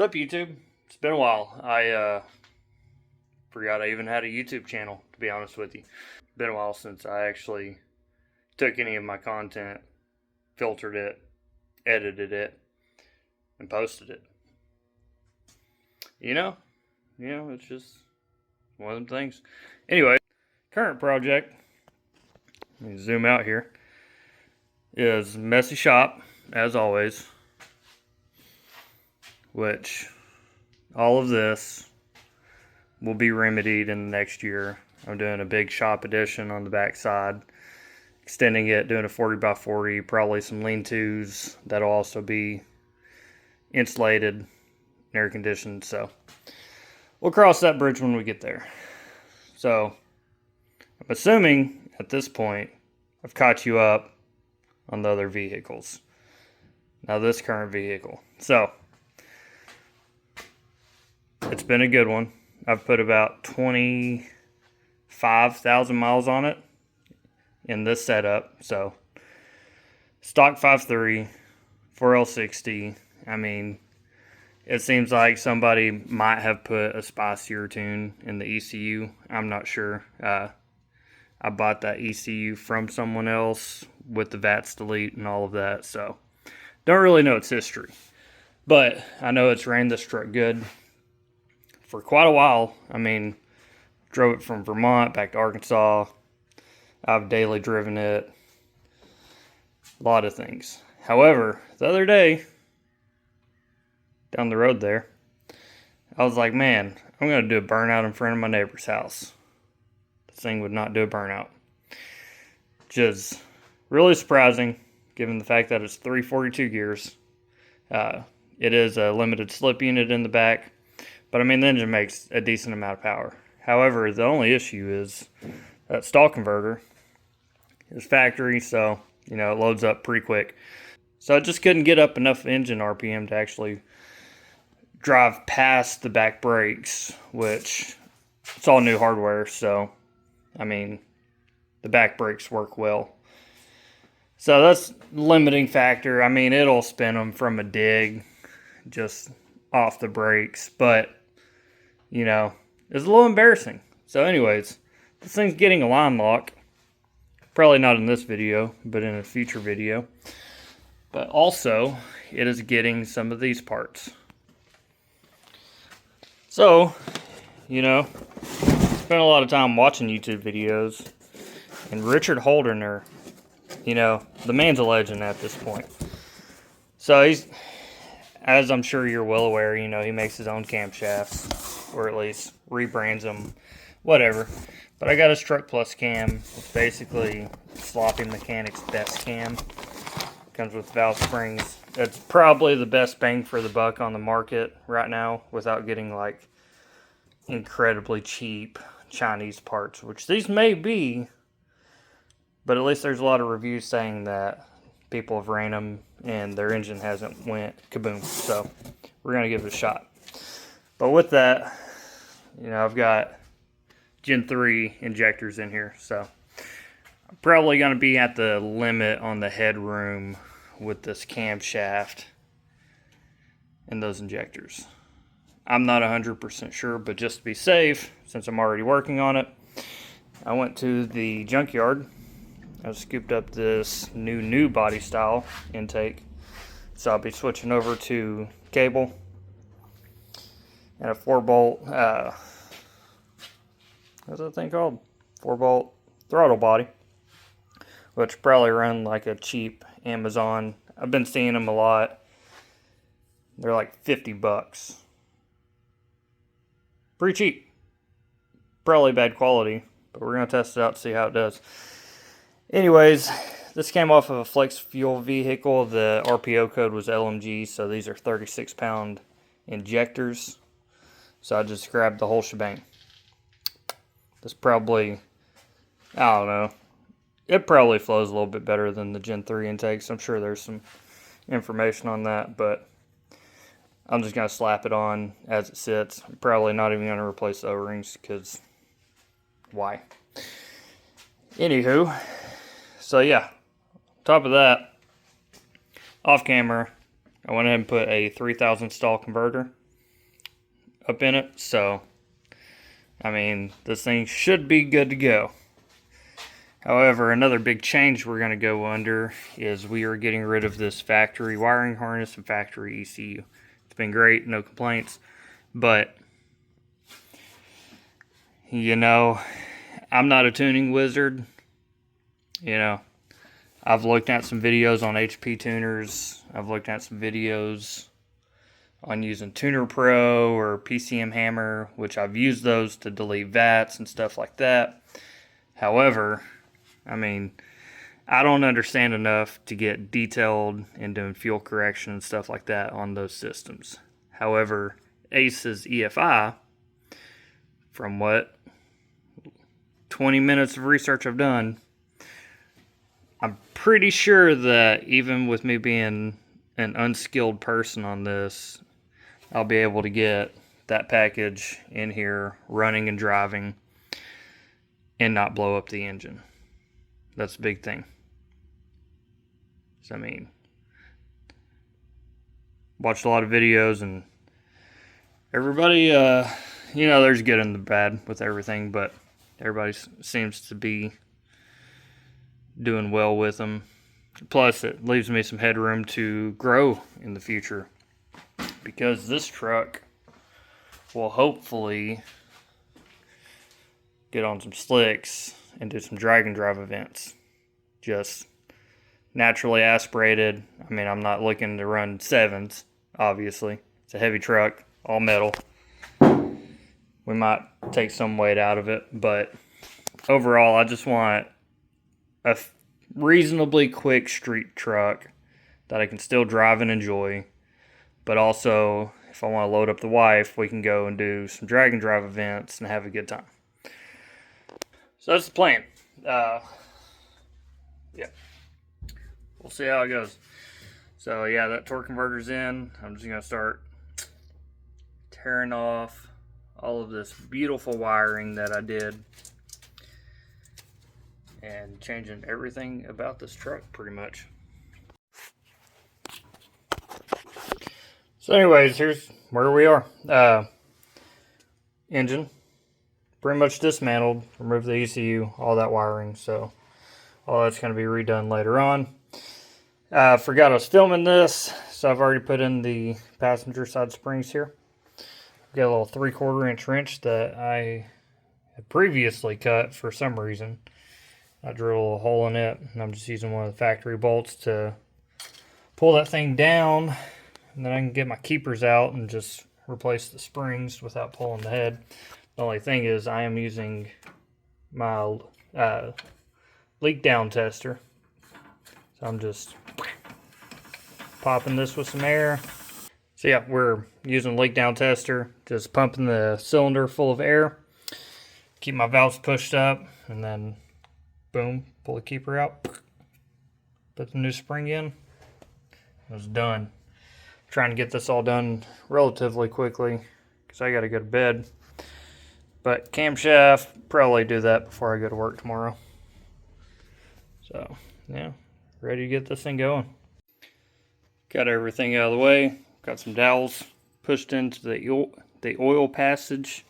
What's up, YouTube? It's been a while. I forgot I even had a YouTube channel, to be honest with you. Been a while since I actually took any of my content, filtered it, edited it, and posted it. You know, it's just one of them things. Anyway, current project, let me zoom out here, is messy shop, as always. Which all of this will be remedied in the next year. I'm doing a big shop addition on the back side, extending it, doing a 40x40, probably some lean-tos that'll also be insulated and air conditioned. So we'll cross that bridge when we get there. So I'm assuming at this point I've caught you up on the other vehicles. Now this current vehicle. So it's been a good one. I've put about 25,000 miles on it in this setup. So stock 5.3, 4L60. I mean, it seems like somebody might have put a spicier tune in the ECU. I'm not sure. I bought that ECU from someone else with the VATS delete and all of that. So don't really know its history. But I know it's ran this truck good for quite a while. I mean, drove it from Vermont back to Arkansas. I've daily driven it. A lot of things. However, the other day, down the road there, I was like, man, I'm going to do a burnout in front of my neighbor's house. This thing would not do a burnout. Which is really surprising, given the fact that it's 342 gears. It is a limited slip unit in the back. But I mean, the engine makes a decent amount of power. However, the only issue is that stall converter is factory, so, it loads up pretty quick. So I just couldn't get up enough engine RPM to actually drive past the back brakes, which it's all new hardware, so, I mean, the back brakes work well. So that's limiting factor. I mean, it'll spin them from a dig, just off the brakes, but it's a little embarrassing. So anyways, this thing's getting a line lock. Probably not in this video, but in a future video. But also, it is getting some of these parts. So, spent a lot of time watching YouTube videos. And Richard Holdener, the man's a legend at this point. So he's, as I'm sure you're well aware, he makes his own camshafts. Or at least rebrands them, whatever. But I got a Truck Plus cam. It's basically sloppy mechanic's best cam. Comes with valve springs. It's probably the best bang for the buck on the market right now, without getting like incredibly cheap Chinese parts, which these may be. But at least there's a lot of reviews saying that people have ran them and their engine hasn't went kaboom. So we're gonna give it a shot. But with that, I've got Gen 3 injectors in here, so I'm probably going to be at the limit on the headroom with this camshaft and those injectors. I'm not 100% sure, but just to be safe, since I'm already working on it, I went to the junkyard. I scooped up this new body style intake, so I'll be switching over to cable and a 4-bolt, what's that thing called? 4-bolt throttle body, which probably run like a cheap Amazon. I've been seeing them a lot. They're like 50 bucks. Pretty cheap. Probably bad quality, but we're going to test it out to see how it does. Anyways, this came off of a flex fuel vehicle. The RPO code was LMG, so these are 36-pound injectors. So I just grabbed the whole shebang. This probably, I don't know, it probably flows a little bit better than the Gen 3 intakes. I'm sure there's some information on that, but I'm just going to slap it on as it sits. I'm probably not even going to replace the O-rings, because why? Anywho, so yeah, top of that, off camera, I went ahead and put a 3000 stall converter up in it. So, I mean, this thing should be good to go. However, another big change we're going to go under is we are getting rid of this factory wiring harness and factory ECU. It's been great, no complaints. But, you know, I'm not a tuning wizard. You know, I've looked at some videos on HP tuners. I've looked at some videos on using Tuner Pro or PCM Hammer, which I've used those to delete VATs and stuff like that. However, I mean, I don't understand enough to get detailed in doing fuel correction and stuff like that on those systems. However, Aces EFI, from what 20 minutes of research I've done, I'm pretty sure that even with me being an unskilled person on this, I'll be able to get that package in here running and driving and not blow up the engine. That's a big thing. So, I mean, watched a lot of videos, and everybody, you know, there's good and the bad with everything, but everybody seems to be doing well with them. Plus, it leaves me some headroom to grow in the future, because this truck will hopefully get on some slicks and do some drag and drive events. Just naturally aspirated. I mean, I'm not looking to run 7s, obviously. It's a heavy truck, all metal. We might take some weight out of it, but overall, I just want a reasonably quick street truck that I can still drive and enjoy, but also, if I want to load up the wife, we can go and do some drag and drive events and have a good time. So that's the plan. Yeah, we'll see how it goes. So yeah, that torque converter's in. I'm just gonna start tearing off all of this beautiful wiring that I did and changing everything about this truck pretty much. So anyways, here's where we are. Engine pretty much dismantled, removed the ECU, all that wiring, so all that's going to be redone later on. Forgot I was filming this, so I've already put in the passenger side springs here. I've got a little 3/4 inch wrench that I had previously cut for some reason. I drilled a hole in it, and I'm just using one of the factory bolts to pull that thing down, and then I can get my keepers out and just replace the springs without pulling the head. The only thing is I am using my leak down tester. So I'm just popping this with some air. So yeah, we're using leak down tester, just pumping the cylinder full of air, keep my valves pushed up, and then boom, pull the keeper out, put the new spring in. It was done. Trying to get this all done relatively quickly because I got to go to bed. But camshaft, probably do that before I go to work tomorrow. So, yeah, ready to get this thing going. Got everything out of the way. Got some dowels pushed into the oil passage.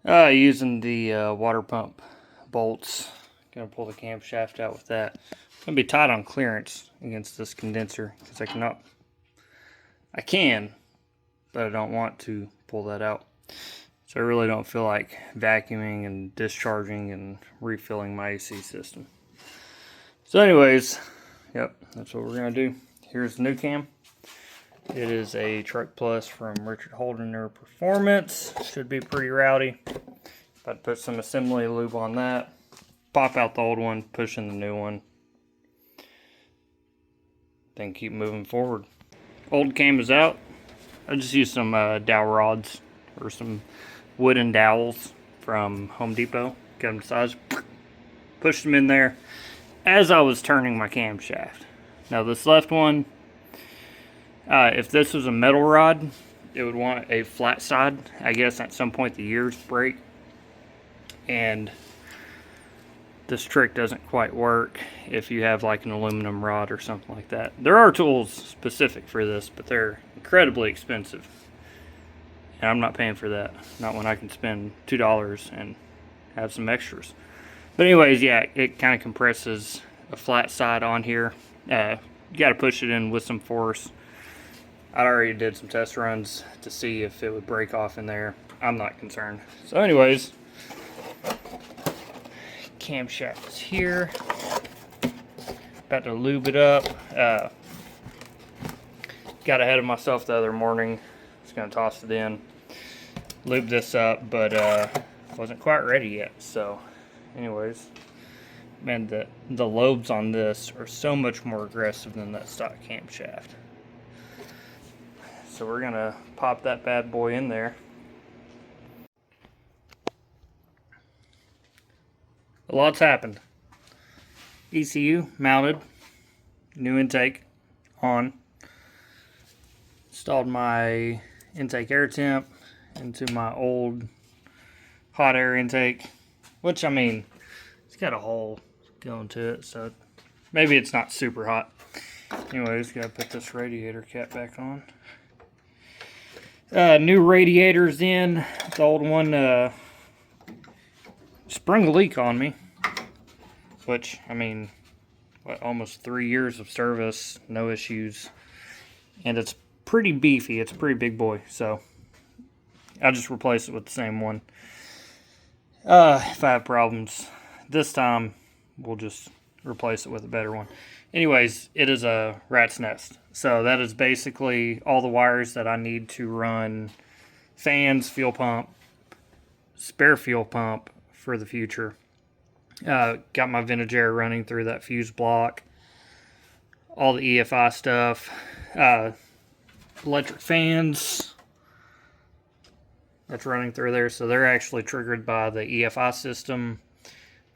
Using the water pump bolts. Gonna pull the camshaft out with that. It's gonna be tight on clearance against this condenser because I can, but I don't want to pull that out. So I really don't feel like vacuuming and discharging and refilling my AC system. So anyways, yep, that's what we're going to do. Here's the new cam. It is a Truck Plus from Richard Holdener Performance. Should be pretty rowdy. I'd put some assembly lube on that. Pop out the old one, push in the new one. Then keep moving forward. Old cam is out. I just used some dowel rods or some wooden dowels from Home Depot. Got them to size. Pushed them in there as I was turning my camshaft. Now this left one, if this was a metal rod, it would want a flat side. I guess at some point the gears break. And this trick doesn't quite work if you have like an aluminum rod or something like that. There are tools specific for this, but they're incredibly expensive. And I'm not paying for that. Not when I can spend $2 and have some extras. But anyways, yeah, it kind of compresses a flat side on here. You got to push it in with some force. I already did some test runs to see if it would break off in there. I'm not concerned. So anyways, camshaft is here. About to lube it up. Got ahead of myself the other morning. Just gonna toss it in, lube this up, but wasn't quite ready yet. So anyways, man, the lobes on this are so much more aggressive than that stock camshaft. So we're gonna pop that bad boy in there. A lot's happened. ECU mounted, new intake on. Installed my intake air temp into my old hot air intake, which, I mean, it's got a hole going to it, so maybe it's not super hot. Anyways, gotta put this radiator cap back on. New radiators in. The old one sprung a leak on me, which, I mean, what, almost 3 years of service, no issues, and it's pretty beefy. It's a pretty big boy, so I'll just replace it with the same one. If I have problems this time, we'll just replace it with a better one. Anyways, it is a rat's nest. So that is basically all the wires that I need to run fans, fuel pump, spare fuel pump for the future. Got my vintage air running through that fuse block, all the EFI stuff, electric fans that's running through there. So they're actually triggered by the EFI system,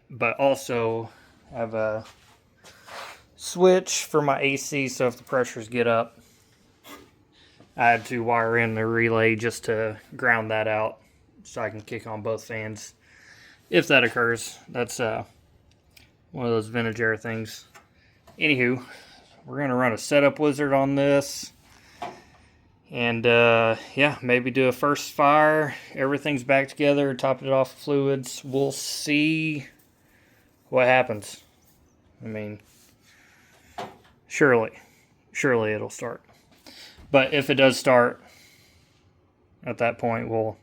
but also have a switch for my AC, so if the pressures get up, I had to wire in the relay just to ground that out so I can kick on both fans if that occurs. That's one of those vintage air things. Anywho, we're going to run a setup wizard on this, and yeah, maybe do a first fire. Everything's back together, top it off with fluids. We'll see what happens. I mean, surely it'll start. But if it does start, at that point we'll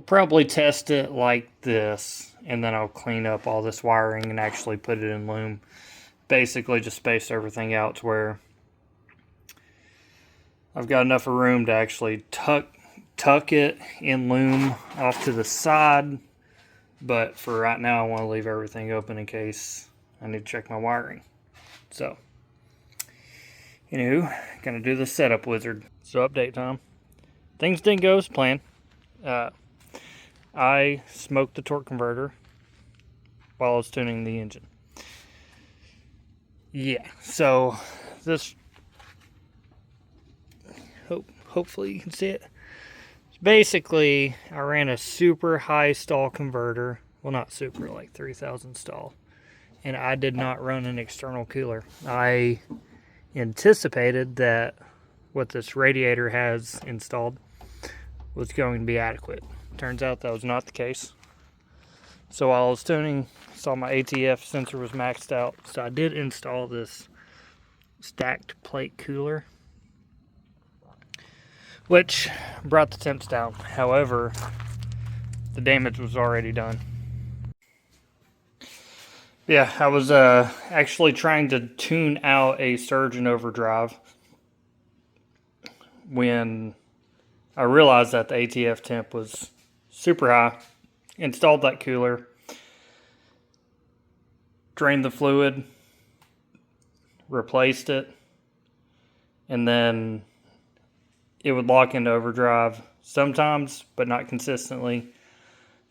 probably test it like this, and then I'll clean up all this wiring and actually put it in loom. Basically just space everything out to where I've got enough room to actually tuck it in loom off to the side. But for right now, I want to leave everything open in case I need to check my wiring. So, anywho, gonna do the setup wizard. So update time. Things didn't go as planned. I smoked the torque converter while I was tuning the engine. Yeah, so this, hopefully you can see it. Basically, I ran a super high stall converter. Well, not super, like 3,000 stall. And I did not run an external cooler. I anticipated that what this radiator has installed was going to be adequate. Turns out that was not the case. So while I was tuning, saw my ATF sensor was maxed out. So I did install this stacked plate cooler, which brought the temps down. However, the damage was already done. Yeah, I was actually trying to tune out a surge in overdrive when I realized that the ATF temp was super high. Installed that cooler, drained the fluid, replaced it, and then it would lock into overdrive sometimes, but not consistently.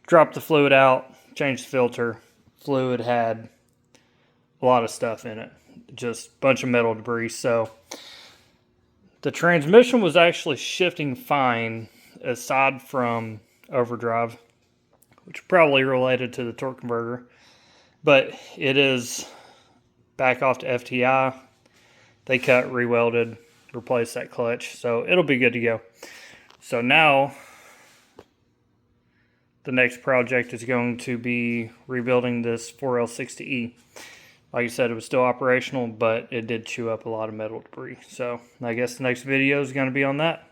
Dropped the fluid out, changed the filter. Fluid had a lot of stuff in it, just a bunch of metal debris. So the transmission was actually shifting fine aside from overdrive, which probably related to the torque converter, but it is back off to FTI. They cut, rewelded, replaced that clutch, so it'll be good to go. So now the next project is going to be rebuilding this 4L60E. Like I said, it was still operational, but it did chew up a lot of metal debris. So I guess the next video is going to be on that.